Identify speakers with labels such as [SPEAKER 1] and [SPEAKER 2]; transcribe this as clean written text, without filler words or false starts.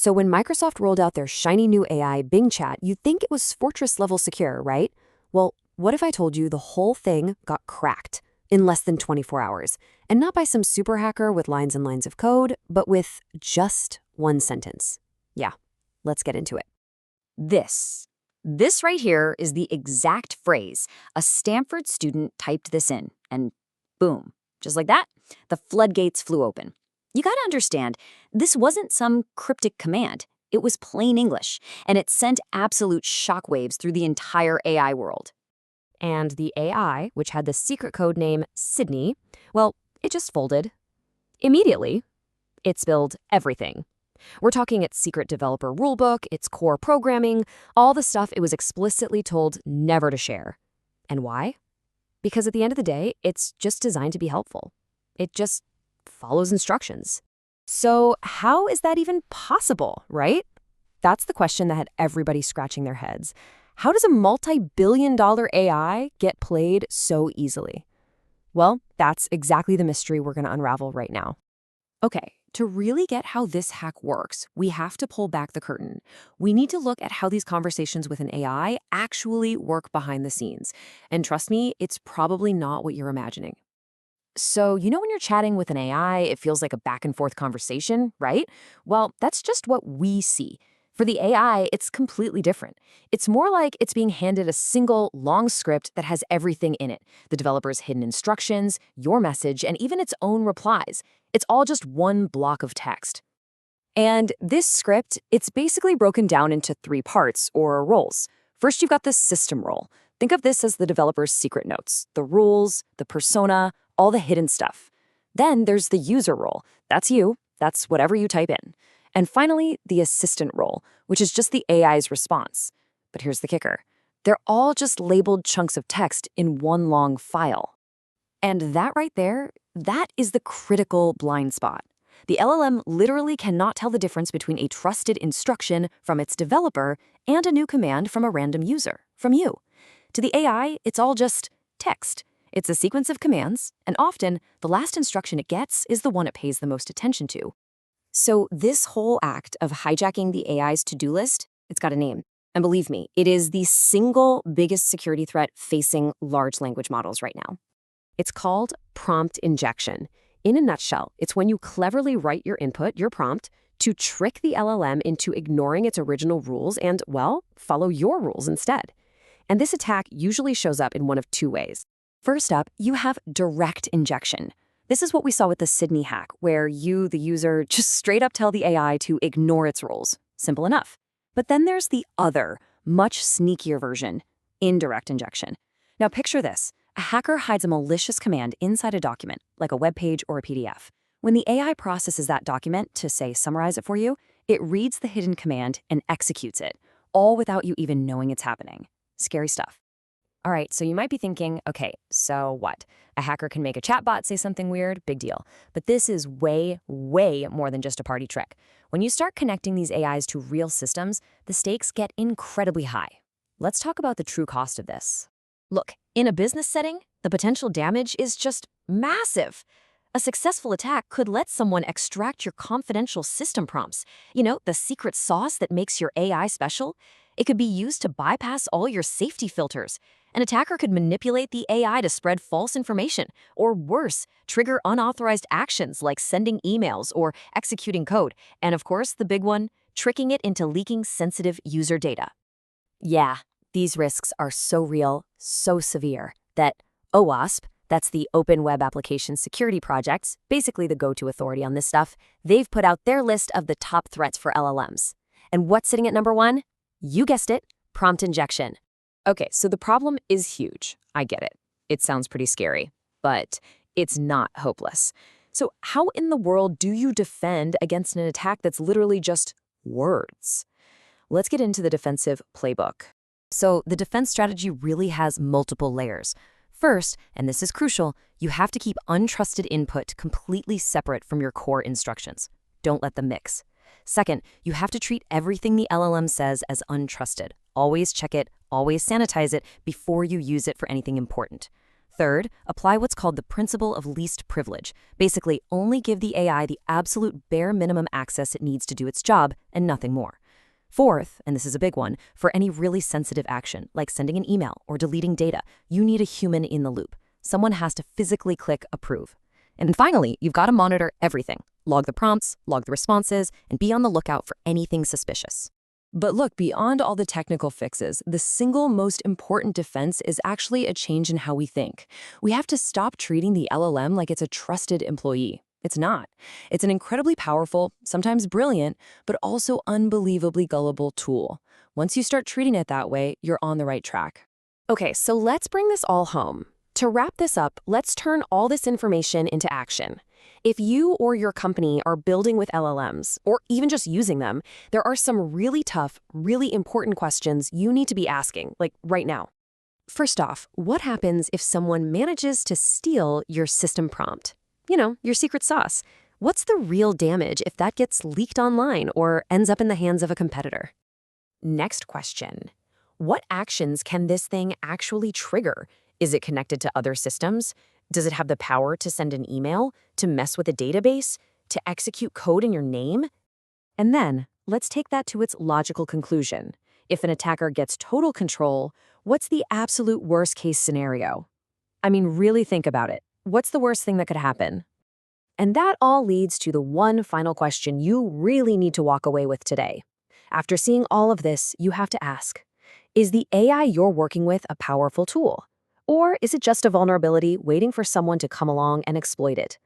[SPEAKER 1] So when Microsoft rolled out their shiny new AI, Bing Chat, you'd think it was Fortress-level secure, right? Well, what if I told you the whole thing got cracked in less than 24 hours? And not by some super hacker with lines and lines of code, but with just one sentence. Yeah, let's get into it.
[SPEAKER 2] This right here is the exact phrase. A Stanford student typed this in, and boom, just like that, the floodgates flew open. You gotta understand, this wasn't some cryptic command. It was plain English, and it sent absolute shockwaves through the entire AI world.
[SPEAKER 1] And the AI, which had the secret code name Sydney, well, it just folded. Immediately, it spilled everything. We're talking its secret developer rulebook, its core programming, all the stuff it was explicitly told never to share. And why? Because at the end of the day, it's just designed to be helpful. It just follows instructions. So how is that even possible, right? That's the question that had everybody scratching their heads. How does a multi-billion-dollar AI get played so easily? Well, that's exactly the mystery we're going to unravel right now. Okay, to really get how this hack works, we have to pull back the curtain. We need to look at how these conversations with an AI actually work behind the scenes. And trust me, it's probably not what you're imagining. So, when you're chatting with an AI, it feels like a back and forth conversation, right? Well, that's just what we see. For the AI, it's completely different. It's more like it's being handed a single, long script that has everything in it: the developer's hidden instructions, your message, and even its own replies. It's all just one block of text. And this script, it's basically broken down into three parts, or roles. First, you've got the system role. Think of this as the developer's secret notes, the rules, the persona, all the hidden stuff. Then there's the user role. That's you. That's whatever you type in. And finally, the assistant role, which is just the AI's response. But here's the kicker. They're all just labeled chunks of text in one long file. And that right there, that is the critical blind spot. The LLM literally cannot tell the difference between a trusted instruction from its developer and a new command from a random user, from you. To the AI, it's all just text. It's a sequence of commands, and often the last instruction it gets is the one it pays the most attention to. So this whole act of hijacking the AI's to-do list, it's got a name. And believe me, it is the single biggest security threat facing large language models right now. It's called prompt injection. In a nutshell, it's when you cleverly write your input, your prompt, to trick the LLM into ignoring its original rules and, well, follow your rules instead. And this attack usually shows up in one of two ways. First up, you have direct injection. This is what we saw with the Sydney hack, where you, the user, just straight up tell the AI to ignore its rules. Simple enough. But then there's the other, much sneakier version, indirect injection. Now picture this. A hacker hides a malicious command inside a document, like a web page or a PDF. When the AI processes that document to, say, summarize it for you, it reads the hidden command and executes it, all without you even knowing it's happening. Scary stuff. All right, so you might be thinking, okay, so what? A hacker can make a chatbot say something weird, big deal. But this is way, way more than just a party trick. When you start connecting these AIs to real systems, the stakes get incredibly high. Let's talk about the true cost of this. Look, in a business setting, the potential damage is just massive. A successful attack could let someone extract your confidential system prompts. The secret sauce that makes your AI special. It could be used to bypass all your safety filters. An attacker could manipulate the AI to spread false information, or worse, trigger unauthorized actions like sending emails or executing code. And of course, the big one, tricking it into leaking sensitive user data. Yeah, these risks are so real, so severe, that OWASP, that's the Open Web Application Security Project, basically the go-to authority on this stuff, they've put out their list of the top threats for LLMs. And what's sitting at number one? You guessed it, prompt injection. Okay, so the problem is huge. I get it. It sounds pretty scary, but it's not hopeless. So how in the world do you defend against an attack that's literally just words? Let's get into the defensive playbook. So the defense strategy really has multiple layers. First, and this is crucial, you have to keep untrusted input completely separate from your core instructions. Don't let them mix. Second, you have to treat everything the LLM says as untrusted. Always check it, always sanitize it before you use it for anything important. Third, apply what's called the principle of least privilege. Basically, only give the AI the absolute bare minimum access it needs to do its job and nothing more. Fourth, and this is a big one, for any really sensitive action, like sending an email or deleting data, you need a human in the loop. Someone has to physically click approve. And finally, you've got to monitor everything. Log the prompts, log the responses, and be on the lookout for anything suspicious. But look, beyond all the technical fixes, the single most important defense is actually a change in how we think. We have to stop treating the LLM like it's a trusted employee. It's not. It's an incredibly powerful, sometimes brilliant, but also unbelievably gullible tool. Once you start treating it that way, you're on the right track.
[SPEAKER 3] Okay, so let's bring this all home. To wrap this up, let's turn all this information into action. If you or your company are building with LLMs, or even just using them, there are some really tough, really important questions you need to be asking, like right now. First off, what happens if someone manages to steal your system prompt? You know, your secret sauce. What's the real damage if that gets leaked online or ends up in the hands of a competitor? Next question. What actions can this thing actually trigger? Is it connected to other systems? Does it have the power to send an email, to mess with a database, to execute code in your name? And then, let's take that to its logical conclusion. If an attacker gets total control, what's the absolute worst-case scenario? I mean, really think about it. What's the worst thing that could happen? And that all leads to the one final question you really need to walk away with today. After seeing all of this, you have to ask, is the AI you're working with a powerful tool? Or is it just a vulnerability waiting for someone to come along and exploit it?